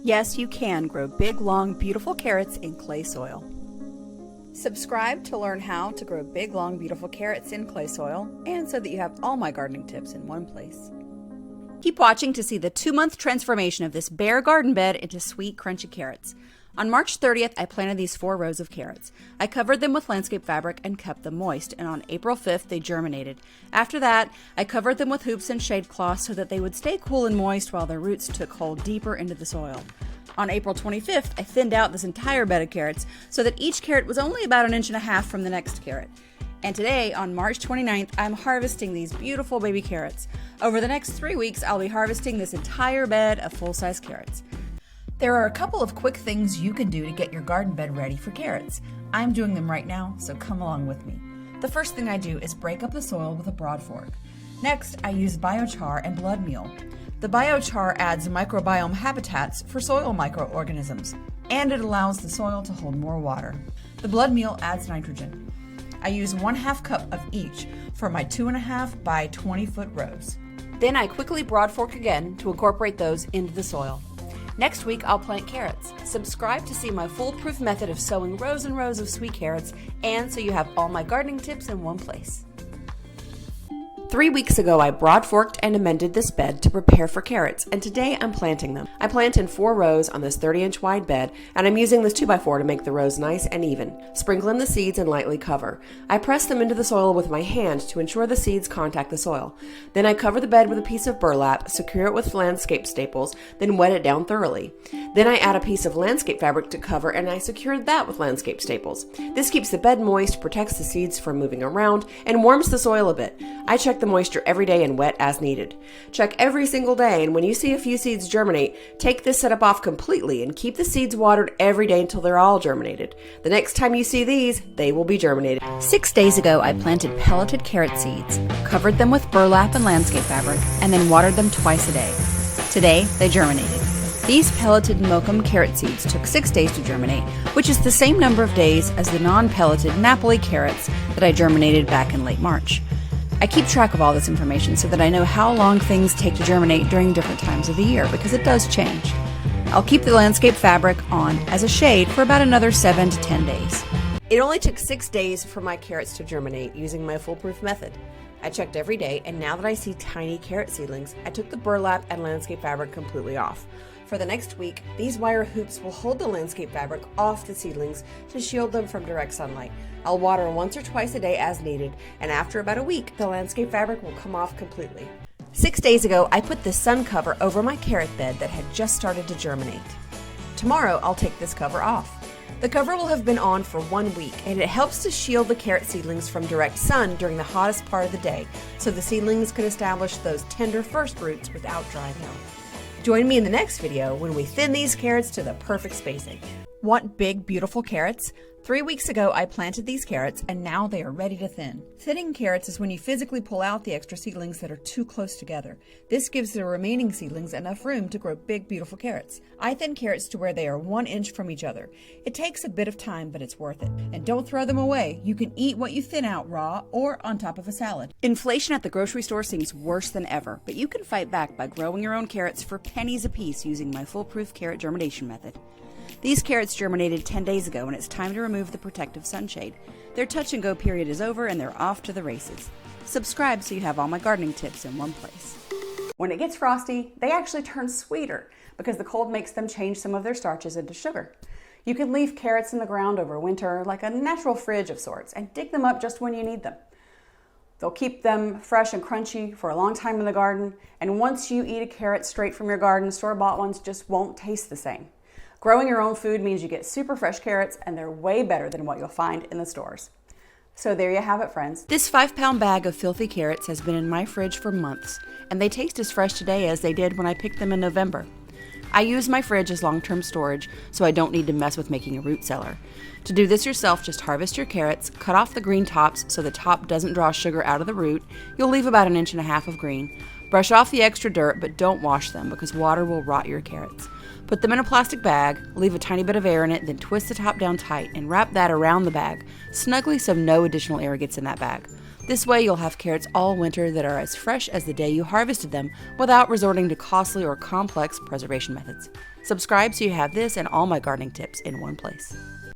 Yes, you can grow big, long, beautiful carrots in clay soil. Subscribe to learn how to grow big, long, beautiful carrots in clay soil, and so that you have all my gardening tips in one place. Keep watching to see the 2-month transformation of this bare garden bed into sweet, crunchy carrots. On March 30th, I planted these 4 rows of carrots. I covered them with landscape fabric and kept them moist, and on April 5th, they germinated. After that, I covered them with hoops and shade cloths so that they would stay cool and moist while their roots took hold deeper into the soil. On April 25th, I thinned out this entire bed of carrots so that each carrot was only about 1.5 inches from the next carrot. And today, on March 29th, I'm harvesting these beautiful baby carrots. Over the next 3 weeks, I'll be harvesting this entire bed of full-size carrots. There are a couple of quick things you can do to get your garden bed ready for carrots. I'm doing them right now, so come along with me. The first thing I do is break up the soil with a broad fork. Next, I use biochar and blood meal. The biochar adds microbiome habitats for soil microorganisms, and it allows the soil to hold more water. The blood meal adds nitrogen. I use 1/2 cup of each for my 2.5 by 20 foot rows. Then I quickly broad fork again to incorporate those into the soil. Next week, I'll plant carrots. Subscribe to see my foolproof method of sowing rows and rows of sweet carrots, and so you have all my gardening tips in one place. 3 weeks ago, I broad forked and amended this bed to prepare for carrots, and today I'm planting them. I plant in 4 rows on this 30-inch wide bed, and I'm using this 2x4 to make the rows nice and even. Sprinkle in the seeds and lightly cover. I press them into the soil with my hand to ensure the seeds contact the soil. Then I cover the bed with a piece of burlap, secure it with landscape staples, then wet it down thoroughly. Then I add a piece of landscape fabric to cover, and I secure that with landscape staples. This keeps the bed moist, protects the seeds from moving around, and warms the soil a bit. I check the moisture every day and wet as needed. Check every single day, and when you see a few seeds germinate, take this setup off completely and keep the seeds watered every day until they're all germinated. The next time you see these, they will be germinated. 6 days ago, I planted pelleted carrot seeds, covered them with burlap and landscape fabric, and then watered them twice a day. Today, they germinated. These pelleted Mokum carrot seeds took 6 days to germinate, which is the same number of days as the non-pelleted Napoli carrots that I germinated back in late March. I keep track of all this information so that I know how long things take to germinate during different times of the year, because it does change. I'll keep the landscape fabric on as a shade for about another 7 to 10 days. It only took 6 days for my carrots to germinate using my foolproof method. I checked every day, and now that I see tiny carrot seedlings, I took the burlap and landscape fabric completely off. For the next week, these wire hoops will hold the landscape fabric off the seedlings to shield them from direct sunlight. I'll water once or twice a day as needed, and after about a week, the landscape fabric will come off completely. 6 days ago, I put this sun cover over my carrot bed that had just started to germinate. Tomorrow, I'll take this cover off. The cover will have been on for 1 week, and it helps to shield the carrot seedlings from direct sun during the hottest part of the day, so the seedlings can establish those tender first roots without drying out. Join me in the next video when we thin these carrots to the perfect spacing. Want big, beautiful carrots? 3 weeks ago, I planted these carrots, and now they are ready to thin. Thinning carrots is when you physically pull out the extra seedlings that are too close together. This gives the remaining seedlings enough room to grow big, beautiful carrots. I thin carrots to where they are 1 inch from each other. It takes a bit of time, but it's worth it. And don't throw them away. You can eat what you thin out raw or on top of a salad. Inflation at the grocery store seems worse than ever, but you can fight back by growing your own carrots for pennies a piece using my foolproof carrot germination method. These carrots germinated 10 days ago, and it's time to remove the protective sunshade. Their touch-and-go period is over, and they're off to the races. Subscribe so you have all my gardening tips in one place. When it gets frosty, they actually turn sweeter because the cold makes them change some of their starches into sugar. You can leave carrots in the ground over winter like a natural fridge of sorts and dig them up just when you need them. They'll keep them fresh and crunchy for a long time in the garden, and once you eat a carrot straight from your garden, store-bought ones just won't taste the same. Growing your own food means you get super fresh carrots, and they're way better than what you'll find in the stores. So there you have it, friends. This 5-pound bag of filthy carrots has been in my fridge for months, and they taste as fresh today as they did when I picked them in November. I use my fridge as long-term storage, so I don't need to mess with making a root cellar. To do this yourself, just harvest your carrots, cut off the green tops so the top doesn't draw sugar out of the root. You'll leave about 1.5 inches of green. Brush off the extra dirt, but don't wash them because water will rot your carrots. Put them in a plastic bag, leave a tiny bit of air in it, then twist the top down tight and wrap that around the bag, snugly so no additional air gets in that bag. This way you'll have carrots all winter that are as fresh as the day you harvested them without resorting to costly or complex preservation methods. Subscribe so you have this and all my gardening tips in one place.